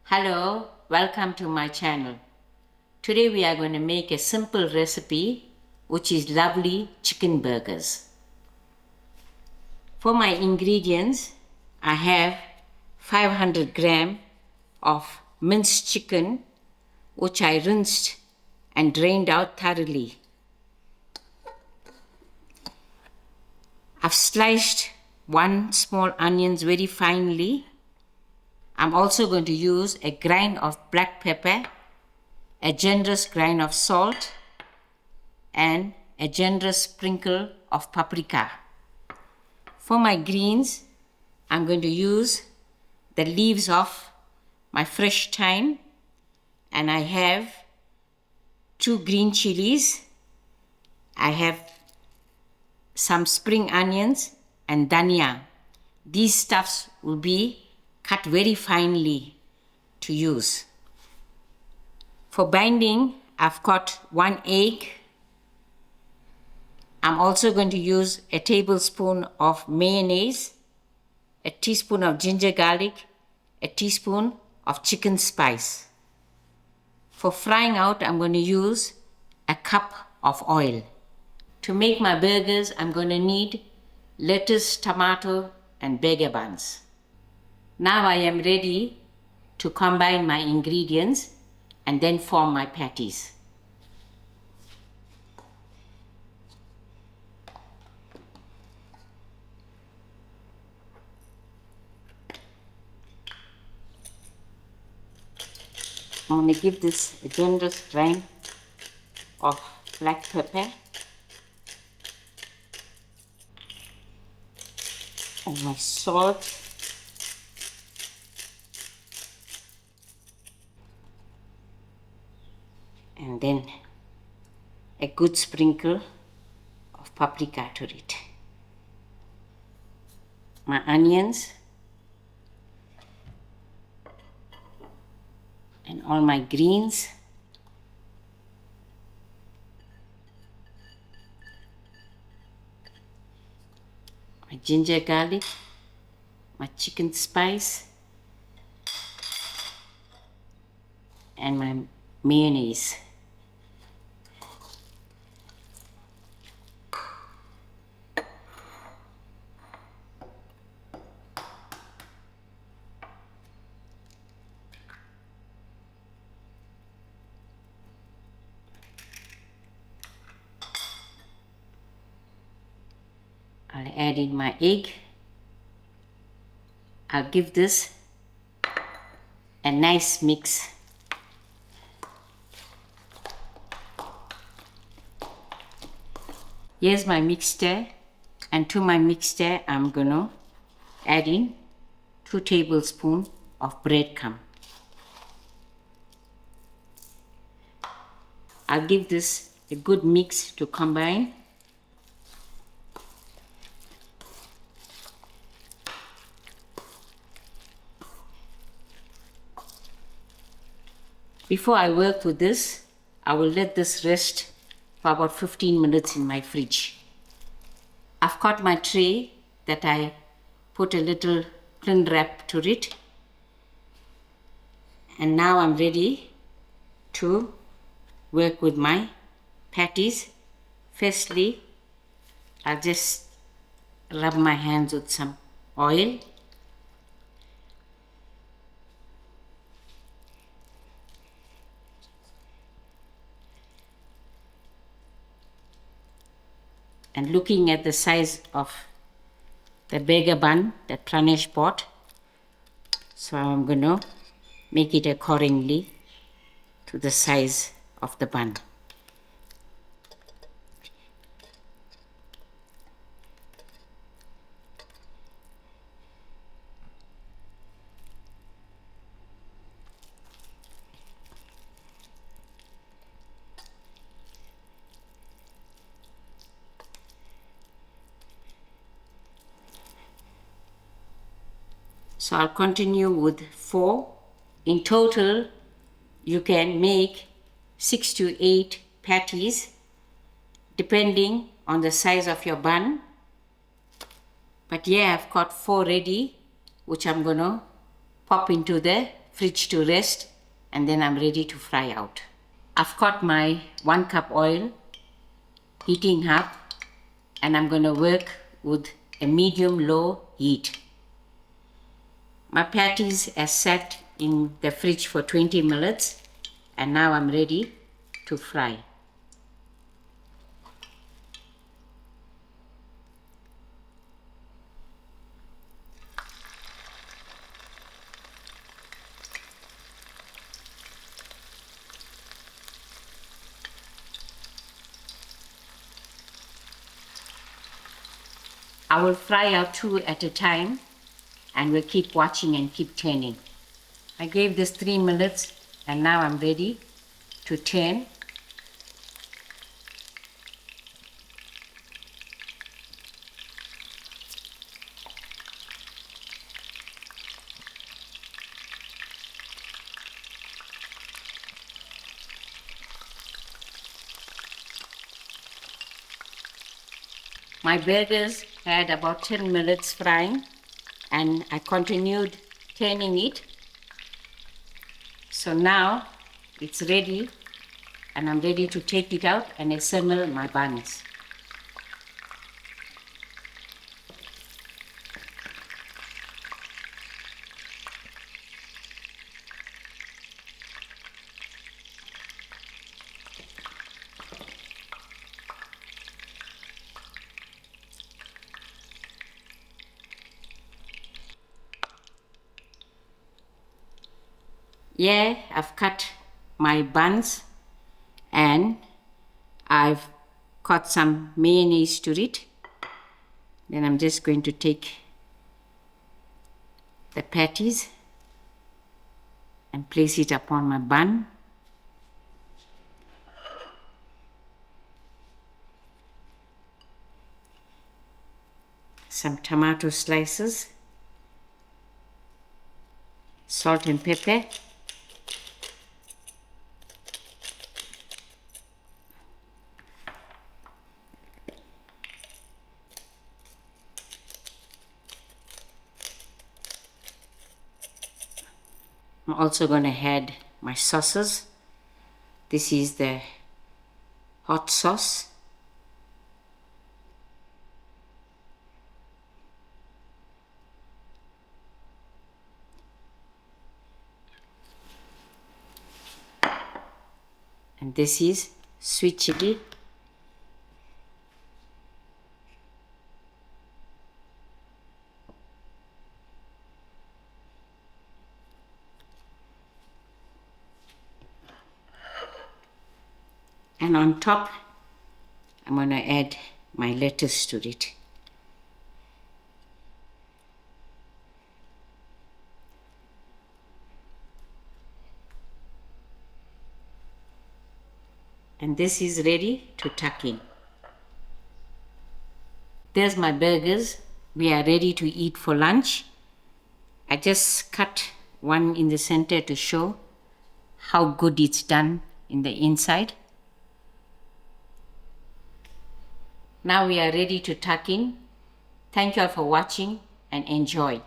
Hello, welcome to my channel. Today we are going to make a simple recipe which is lovely chicken burgers. For my ingredients, I have 500 gram of minced chicken which I rinsed and drained out thoroughly. I've sliced one small onions very finely. I'm also going to use a grind of black pepper, a generous grind of salt, and a generous sprinkle of paprika. For my greens, I'm going to use the leaves of my fresh thyme, and I have 2 green chillies. I have some spring onions and dhania. These stuffs will be cut very finely to use. For binding, I've got 1 egg. I'm also going to use a tablespoon of mayonnaise, a teaspoon of ginger garlic, a teaspoon of chicken spice. For frying out, I'm going to use a cup of oil. To make my burgers, I'm going to need lettuce, tomato, and burger buns. Now I am ready to combine my ingredients and then form my patties. I'm going to give this a generous grind of black pepper and my salt, and then a good sprinkle of paprika to it. My onions and all my greens, my ginger garlic, my chicken spice, and my mayonnaise. I'll add in my egg. I'll give this a nice mix. Here's my mixture, and to my mixture I'm gonna add in 2 tablespoons of breadcrumb. I'll give this a good mix to combine. Before I work with this, I will let this rest for about 15 minutes in my fridge. I've got my tray that I put a little cling wrap to it, and now I'm ready to work with my patties. Firstly, I'll just rub my hands with some oil. And looking at the size of the burger bun that Pranesh bought, so I'm going to make it accordingly to the size of the bun. So I'll continue with 4. In total, you can make 6 to 8 patties depending on the size of your bun. But here I've got 4 ready, which I'm going to pop into the fridge to rest, and then I'm ready to fry out. I've got my 1 cup oil heating up, and I'm going to work with a medium-low heat. My patties are set in the fridge for 20 minutes, and now I'm ready to fry. I will fry out 2 at a time, and we'll keep watching and keep turning. I gave this 3 minutes, and now I'm ready to turn. My burgers had about 10 minutes frying, and I continued turning it. So now it's ready, and I'm ready to take it out and assemble my buns. Yeah, I've cut my buns, and I've got some mayonnaise to it. Then I'm just going to take the patties and place it upon my bun. Some tomato slices, salt and pepper, I'm also going to add my sauces. This is the hot sauce. And this is sweet chili. And on top, I'm going to add my lettuce to it. And this is ready to tuck in. There's my burgers. We are ready to eat for lunch. I just cut one in the center to show how good it's done in the inside. Now we are ready to tuck in. Thank you all for watching, and enjoy.